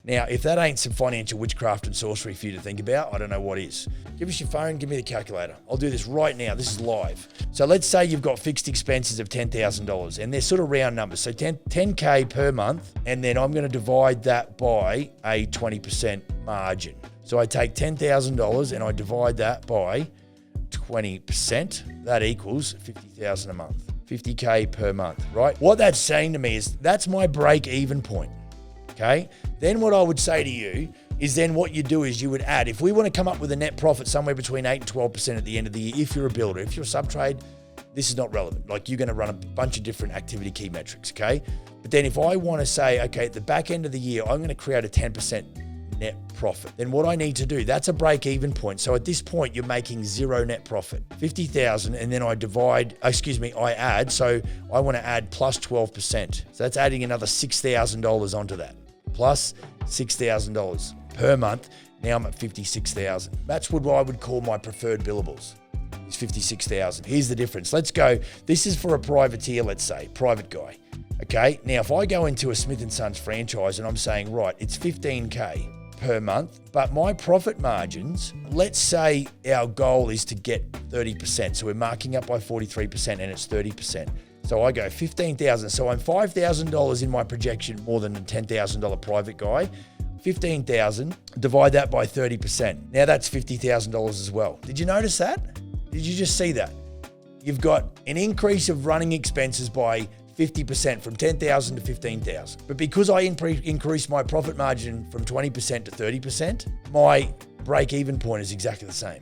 Now, if that ain't some financial witchcraft and sorcery for you to think about, I don't know what is. Give us your phone, give me the calculator. I'll do this right now. This is live. So let's say you've got fixed expenses of $10,000, and they're sort of round numbers. So 10K per month, and then I'm going to divide that by a 20% margin. So I take $10,000 and I divide that by 20%. That equals $50,000 a month. 50K per month, right? What that's saying to me is that's my break-even point. Okay. Then what I would say to you is then what you do is you would add, if we want to come up with a net profit somewhere between 8 and 12% at the end of the year, if you're a builder, if you're a sub-trade, this is not relevant. Like, you're going to run a bunch of different activity key metrics. Okay. But then if I want to say, okay, at the back end of the year, I'm going to create a 10% net profit. Then what I need to do, that's a break-even point. So at this point, you're making zero net profit, 50,000, and then I add, so I want to add plus 12%. So that's adding another $6,000 onto that. Plus $6,000 per month. Now I'm at 56,000. That's what I would call my preferred billables. It's 56,000. Here's the difference. Let's go. This is for a privateer, let's say, private guy. Okay. Now, if I go into a Smith & Sons franchise and I'm saying, right, it's 15K per month, but my profit margins, let's say our goal is to get 30%. So we're marking up by 43% and it's 30%. So I go 15,000. So I'm $5,000 in my projection more than a $10,000 private guy. 15,000, divide that by 30%. Now that's $50,000 as well. Did you notice that? Did you just see that? You've got an increase of running expenses by 50% from 10,000 to 15,000. But because I increase my profit margin from 20% to 30%, my break-even point is exactly the same.